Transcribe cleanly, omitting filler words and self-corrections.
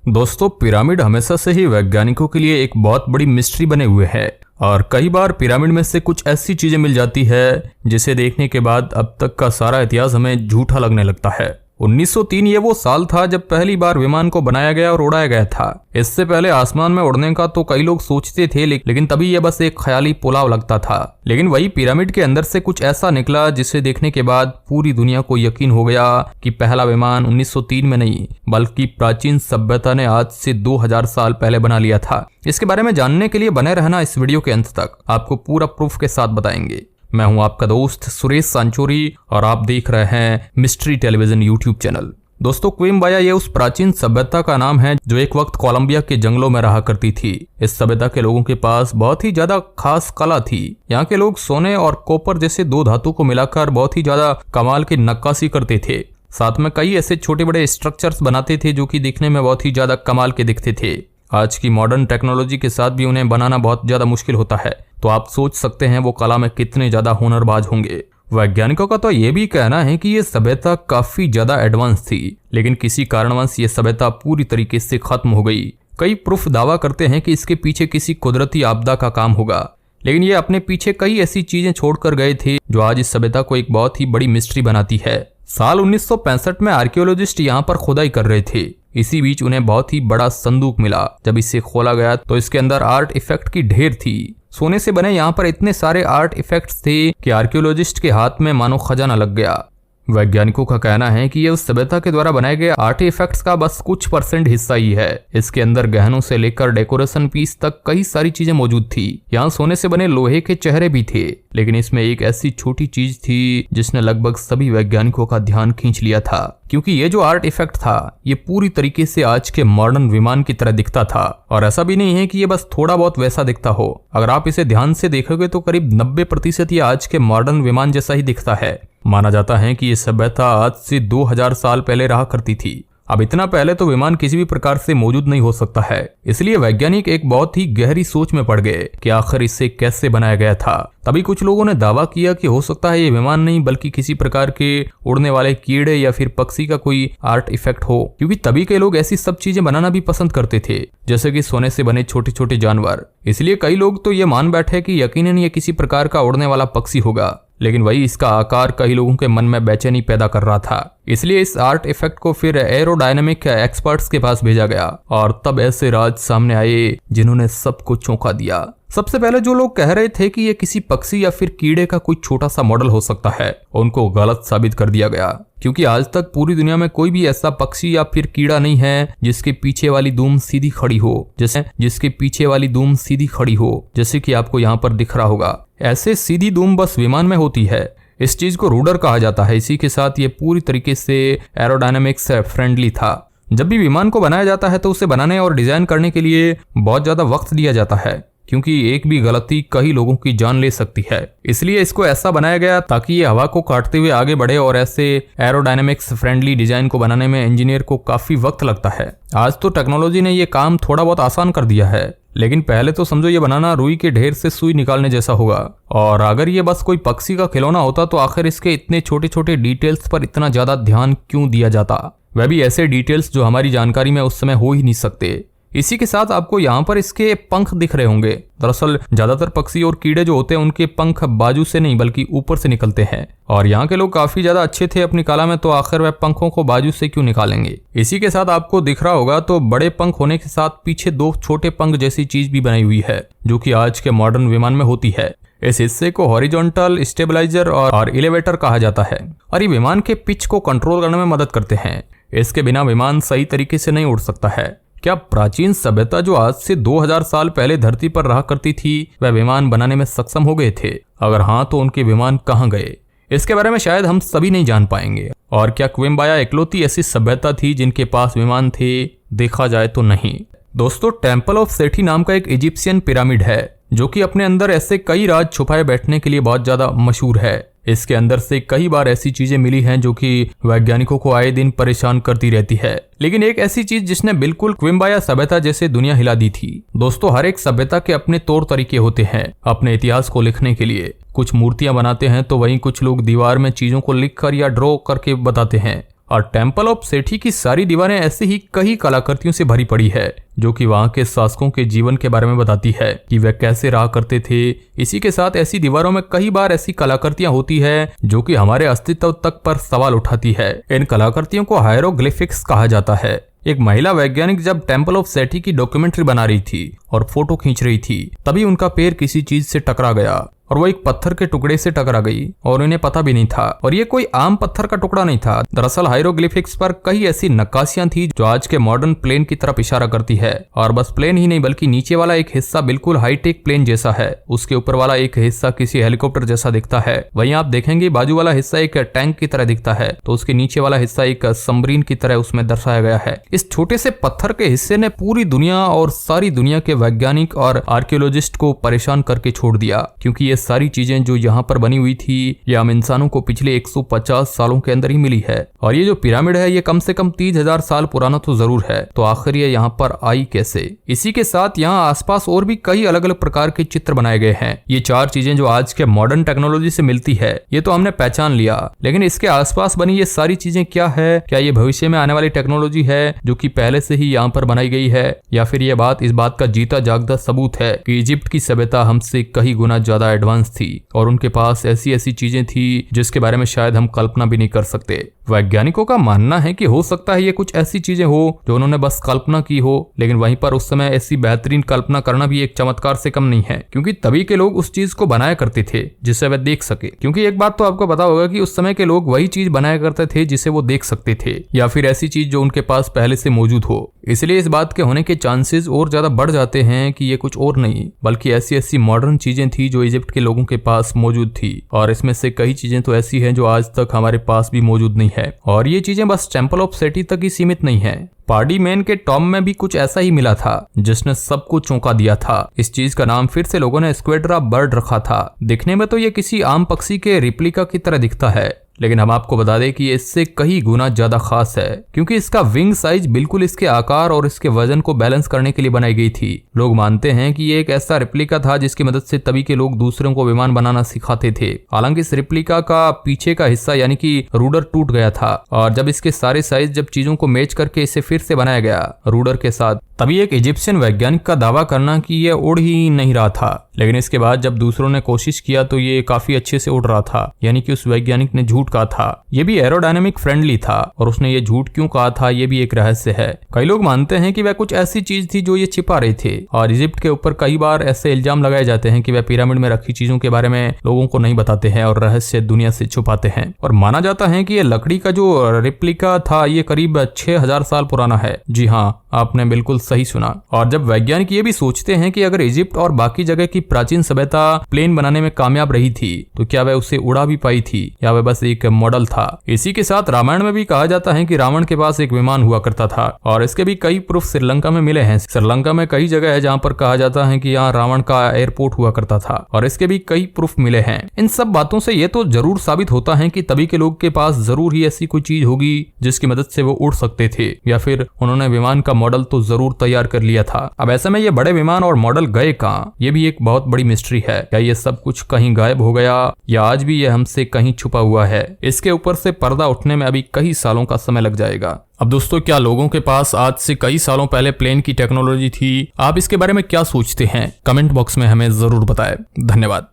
दोस्तों, पिरामिड हमेशा से ही वैज्ञानिकों के लिए एक बहुत बड़ी मिस्ट्री बने हुए हैं और कई बार पिरामिड में से कुछ ऐसी चीजें मिल जाती है जिसे देखने के बाद अब तक का सारा इतिहास हमें झूठा लगने लगता है। 1903 ये वो साल था जब पहली बार विमान को बनाया गया और उड़ाया गया था। इससे पहले आसमान में उड़ने का तो कई लोग सोचते थे, लेकिन तभी ये बस एक ख्याली पुलाव लगता था। लेकिन वही पिरामिड के अंदर से कुछ ऐसा निकला जिसे देखने के बाद पूरी दुनिया को यकीन हो गया कि पहला विमान 1903 में नहीं बल्कि प्राचीन सभ्यता ने आज से 2000 साल पहले बना लिया था। इसके बारे में जानने के लिए बने रहना इस वीडियो के अंत तक, आपको पूरा प्रूफ के साथ बताएंगे। मैं हूं आपका दोस्त सुरेश सांचोरी और आप देख रहे हैं मिस्ट्री टेलीविजन यूट्यूब चैनल। दोस्तों, क्विम्बाया ये उस प्राचीन सभ्यता का नाम है जो एक वक्त कोलंबिया के जंगलों में रहा करती थी। इस सभ्यता के लोगों के पास बहुत ही ज्यादा खास कला थी। यहाँ के लोग सोने और कॉपर जैसे दो धातु को मिलाकर बहुत ही ज्यादा कमाल की नक्काशी करते थे। साथ में कई ऐसे छोटे बड़े स्ट्रक्चर्स बनाते थे जो कि दिखने में बहुत ही ज्यादा कमाल के दिखते थे। आज की मॉडर्न टेक्नोलॉजी के साथ भी उन्हें बनाना बहुत ज्यादा मुश्किल होता है, तो आप सोच सकते हैं वो कला में कितने ज्यादा हुनरबाज होंगे। वैज्ञानिकों का तो ये भी कहना है कि ये सभ्यता काफी ज्यादा एडवांस थी, लेकिन किसी कारणवश ये सभ्यता पूरी तरीके से खत्म हो गई। कई प्रूफ दावा करते हैं कि इसके पीछे किसी कुदरती आपदा का काम होगा, लेकिन ये अपने पीछे कई ऐसी चीजें छोड़कर गए थे जो आज इस सभ्यता को एक बहुत ही बड़ी मिस्ट्री बनाती है। साल 1965 में आर्कियोलॉजिस्ट यहाँ पर खुदाई कर रहे थे। इसी बीच उन्हें बहुत ही बड़ा संदूक मिला। जब इसे खोला गया तो इसके अंदर आर्ट इफेक्ट की ढेर थी। सोने से बने यहाँ पर इतने सारे आर्ट इफेक्ट्स थे कि आर्कियोलॉजिस्ट के हाथ में मानो खजाना लग गया। वैज्ञानिकों का कहना है कि यह उस सभ्यता के द्वारा बनाए गए आर्ट इफेक्ट्स का बस कुछ % हिस्सा ही है। इसके अंदर गहनों से लेकर डेकोरेशन पीस तक कई सारी चीजें मौजूद थी। यहाँ सोने से बने लोहे के चेहरे भी थे, लेकिन इसमें एक ऐसी छोटी चीज थी जिसने लगभग सभी वैज्ञानिकों का ध्यान खींच लिया था, क्योंकि ये जो आर्ट इफेक्ट था ये पूरी तरीके से आज के मॉडर्न विमान की तरह दिखता था। और ऐसा भी नहीं है कि ये बस थोड़ा बहुत वैसा दिखता हो। अगर आप इसे ध्यान से देखोगे तो करीब 90% ये आज के मॉडर्न विमान जैसा ही दिखता है। माना जाता है कि ये सभ्यता आज से 2000 साल पहले रहा करती थी। अब इतना पहले तो विमान किसी भी प्रकार से मौजूद नहीं हो सकता है, इसलिए वैज्ञानिक एक बहुत ही गहरी सोच में पड़ गए कि आखिर इसे कैसे बनाया गया था। तभी कुछ लोगों ने दावा किया कि हो सकता है ये विमान नहीं बल्कि किसी प्रकार के उड़ने वाले कीड़े या फिर पक्षी का कोई आर्ट इफेक्ट हो, क्योंकि तभी के लोग ऐसी सब चीजें बनाना भी पसंद करते थे, जैसे कि सोने से बने छोटे छोटे जानवर। इसलिए कई लोग तो ये मान बैठे कि यकीनन ये किसी प्रकार का उड़ने वाला पक्षी होगा, लेकिन वही इसका आकार कई लोगों के मन में बेचैनी पैदा कर रहा था। इसलिए इस आर्ट इफेक्ट को फिर एरोडायनामिक एक्सपर्ट्स के पास भेजा गया और तब ऐसे राज सामने आए जिन्होंने सबको चौंका दिया। सबसे पहले जो लोग कह रहे थे कि ये किसी पक्षी या फिर कीड़े का कोई छोटा सा मॉडल हो सकता है, उनको गलत साबित कर दिया गया, क्योंकि आज तक पूरी दुनिया में कोई भी ऐसा पक्षी या फिर कीड़ा नहीं है जिसके पीछे वाली दूम सीधी खड़ी हो, जैसे कि आपको यहाँ पर दिख रहा होगा। ऐसे सीधी दूम बस विमान में होती है। इस चीज को रूडर कहा जाता है। इसी के साथ ये पूरी तरीके से एरोडायनामिक्स फ्रेंडली था। जब भी विमान को बनाया जाता है तो उसे बनाने और डिजाइन करने के लिए बहुत ज्यादा वक्त दिया जाता है, क्योंकि एक भी गलती कई लोगों की जान ले सकती है। इसलिए इसको ऐसा बनाया गया ताकि ये हवा को काटते हुए आगे बढ़े, और ऐसे एरोडायनामिक्स फ्रेंडली डिजाइन को बनाने में इंजीनियर को काफी वक्त लगता है। आज तो टेक्नोलॉजी ने ये काम थोड़ा बहुत आसान कर दिया है, लेकिन पहले तो समझो ये बनाना रुई के ढेर से सुई निकालने जैसा होगा। और अगर ये बस कोई पक्षी का खिलौना होता तो आखिर इसके इतने छोटे छोटे डिटेल्स पर इतना ज्यादा ध्यान क्यों दिया जाता, वह भी ऐसे डिटेल्स जो हमारी जानकारी में उस समय हो ही नहीं सकते। इसी के साथ आपको यहाँ पर इसके पंख दिख रहे होंगे। दरअसल ज्यादातर पक्षी और कीड़े जो होते हैं उनके पंख बाजू से नहीं बल्कि ऊपर से निकलते हैं, और यहाँ के लोग काफी ज्यादा अच्छे थे अपनी कला में, तो आखिर वह पंखों को बाजू से क्यों निकालेंगे। इसी के साथ आपको दिख रहा होगा तो बड़े पंख होने के साथ पीछे 2 छोटे पंख जैसी चीज भी बनाई हुई है, जो कि आज के मॉडर्न विमान में होती है। इस हिस्से को हॉरिजॉन्टल स्टेबलाइजर और एलिवेटर कहा जाता है, और ये विमान के पिच को कंट्रोल करने में मदद करते हैं। इसके बिना विमान सही तरीके से नहीं उड़ सकता है। क्या प्राचीन सभ्यता जो आज से 2000 साल पहले धरती पर रहा करती थी वह विमान बनाने में सक्षम हो गए थे? अगर हाँ तो उनके विमान कहाँ गए? इसके बारे में शायद हम सभी नहीं जान पाएंगे। और क्या क्विम्बाया इकलौती ऐसी सभ्यता थी जिनके पास विमान थे? देखा जाए तो नहीं। दोस्तों, टेम्पल ऑफ सेठी नाम का एक इजिप्शियन पिरामिड है जो कि अपने अंदर ऐसे कई राज छुपाए बैठने के लिए बहुत ज्यादा मशहूर है। इसके अंदर से कई बार ऐसी चीजें मिली हैं जो कि वैज्ञानिकों को आए दिन परेशान करती रहती है, लेकिन एक ऐसी चीज जिसने बिल्कुल क्विम्बाया सभ्यता जैसे दुनिया हिला दी थी। दोस्तों, हर एक सभ्यता के अपने तौर तरीके होते हैं अपने इतिहास को लिखने के लिए। कुछ मूर्तियां बनाते हैं तो वहीं कुछ लोग दीवार में चीजों को लिखकर या ड्रॉ करके बताते हैं, और टेम्पल ऑफ सेठी की सारी दीवारें ऐसे ही कई कलाकृतियों से भरी पड़ी है जो कि वहां के शासकों के जीवन के बारे में बताती है कि वे कैसे रहा करते थे। इसी के साथ ऐसी दीवारों में कई बार ऐसी कलाकृतियां होती है जो कि हमारे अस्तित्व तक पर सवाल उठाती है। इन कलाकृतियों को हायरोग्लिफिक्स कहा जाता है। एक महिला वैज्ञानिक जब टेम्पल ऑफ सेठी की डॉक्यूमेंट्री बना रही थी और फोटो खींच रही थी, तभी उनका पैर किसी चीज से टकरा गया और वो एक पत्थर के टुकड़े से टकरा गई और उन्हें पता भी नहीं था। और ये कोई आम पत्थर का टुकड़ा नहीं था। दरअसल हायरोग्लिफिक्स पर कई ऐसी नक्काशियां थी जो आज के मॉडर्न प्लेन की तरफ इशारा करती है। और बस प्लेन ही नहीं बल्कि नीचे वाला एक हिस्सा बिल्कुल हाईटेक प्लेन जैसा है, उसके ऊपर वाला एक हिस्सा किसी हेलीकॉप्टर जैसा दिखता है। वहीं आप देखेंगे बाजू वाला हिस्सा एक टैंक की तरह दिखता है, तो उसके नीचे वाला हिस्सा एक सबमरीन की तरह उसमें दर्शाया गया है। इस छोटे से पत्थर के हिस्से ने पूरी दुनिया और सारी दुनिया के वैज्ञानिक और आर्कियोलॉजिस्ट को परेशान करके छोड़ दिया, क्योंकि ये सारी चीजें जो यहाँ पर बनी हुई थी ये हम इंसानों को पिछले 150 सालों के अंदर ही मिली है। और ये जो पिरामिड है ये कम से कम 30,000 साल पुराना तो जरूर है, तो आखिर ये यहाँ पर आई कैसे। इसी के साथ यहाँ आसपास और भी कई अलग अलग प्रकार के चित्र बनाए गए हैं। ये 4 चीजें जो आज के मॉडर्न टेक्नोलॉजी से मिलती है ये तो हमने पहचान लिया, लेकिन इसके आसपास बनी ये सारी चीजें क्या है? क्या ये भविष्य में आने वाली टेक्नोलॉजी है जो कि पहले से ही यहाँ पर बनाई गई है, या फिर ये बात इस बात का जीता जागता सबूत है कि इजिप्ट की सभ्यता हमसे कई गुना ज्यादा एडवांस थी और उनके पास ऐसी ऐसी चीजें थी जिसके बारे में शायद हम कल्पना भी नहीं कर सकते। वैज्ञानिकों का मानना है कि हो सकता है ये कुछ ऐसी चीजें हो जो उन्होंने बस कल्पना की हो, लेकिन वहीं पर उस समय ऐसी बेहतरीन कल्पना करना भी एक चमत्कार से कम नहीं है, क्योंकि तभी के लोग उस चीज को बनाया करते थे जिसे वे देख सके। क्योंकि एक बात तो आपको पता होगा कि उस समय के लोग वही चीज बनाया करते थे जिसे वो देख सकते थे, या फिर ऐसी चीज जो उनके पास पहले से मौजूद हो। इसलिए इस बात के होने के चांसेस और ज्यादा बढ़ जाते हैं कि ये कुछ और नहीं बल्कि ऐसी ऐसी मॉडर्न चीजें थी जो इजिप्ट के लोगों के पास मौजूद थी। और इसमें से कई चीजें तो ऐसी हैं जो आज तक हमारे पास भी मौजूद नहीं है। और ये चीजें बस टेम्पल ऑफ सेठी तक ही सीमित नहीं है। पार्डीमैन के टॉम में भी कुछ ऐसा ही मिला था जिसने सबको चौंका दिया था। इस चीज का नाम फिर से लोगों ने स्क्वेड्रा बर्ड रखा था। दिखने में तो ये किसी आम पक्षी के रिप्लिका की तरह दिखता है, लेकिन हम आपको बता दें कि ये इससे कई गुना ज्यादा खास है, क्योंकि इसका विंग साइज बिल्कुल इसके आकार और इसके वजन को बैलेंस करने के लिए बनाई गई थी। लोग मानते हैं कि ये एक ऐसा रिप्लिका था जिसकी मदद से तभी के लोग दूसरों को विमान बनाना सिखाते थे। हालांकि इस रिप्लिका का पीछे का हिस्सा यानी कि रूडर टूट गया था, और जब इसके सारे साइज जब चीजों को मैच करके इसे फिर से बनाया गया रूडर के साथ, तभी एक इजिप्शियन वैज्ञानिक का दावा करना कि ये उड़ ही नहीं रहा था। लेकिन इसके बाद जब दूसरों ने कोशिश किया तो ये काफी अच्छे से उड़ रहा था, यानी कि उस वैज्ञानिक ने झूठ कहा था। ये भी एरोडायनामिक फ्रेंडली था, और उसने ये झूठ क्यों कहा था ये भी एक रहस्य है। कई लोग मानते हैं कि वह कुछ ऐसी चीज थी जो ये छिपा रहे थे, और इजिप्ट के ऊपर कई बार ऐसे इल्जाम लगाए जाते हैं कि वह पिरामिड में रखी चीजों के बारे में लोगों को नहीं बताते हैं और रहस्य दुनिया से छुपाते हैं। और माना जाता है कि ये लकड़ी का जो रिप्लिका था ये करीब 6000 साल पुराना है। जी हाँ, आपने बिल्कुल सही सुना। और जब वैज्ञानिक ये भी सोचते हैं कि अगर इजिप्ट और बाकी जगह की प्राचीन सभ्यता प्लेन बनाने में कामयाब रही थी तो क्या वह उसे उड़ा भी पाई थी या वह बस एक मॉडल था। इसी के साथ रामायण में भी कहा जाता है कि रावण के पास एक विमान हुआ करता था, और इसके भी कई प्रूफ श्रीलंका में मिले हैं। श्रीलंका में कई जगह है जहाँ पर कहा जाता है कि यहाँ रावण का एयरपोर्ट हुआ करता था, और इसके भी कई प्रूफ मिले हैं। इन सब बातों से ये तो जरूर साबित होता है कि तभी के लोग के पास जरूर ही ऐसी कोई चीज होगी जिसकी मदद से वो उड़ सकते थे, या फिर उन्होंने विमान का मॉडल तो जरूर तैयार कर लिया था। अब ऐसे में ये बड़े विमान और मॉडल गए कहाँ, ये भी एक बहुत बड़ी मिस्ट्री है। क्या ये सब कुछ कहीं गायब हो गया या आज भी ये हमसे कहीं छुपा हुआ है? इसके ऊपर से पर्दा उठने में अभी कई सालों का समय लग जाएगा। अब दोस्तों, क्या लोगों के पास आज से कई सालों पहले प्लेन की टेक्नोलॉजी थी? आप इसके बारे में क्या सोचते हैं? कमेंट बॉक्स में हमें जरूर बताएं। धन्यवाद।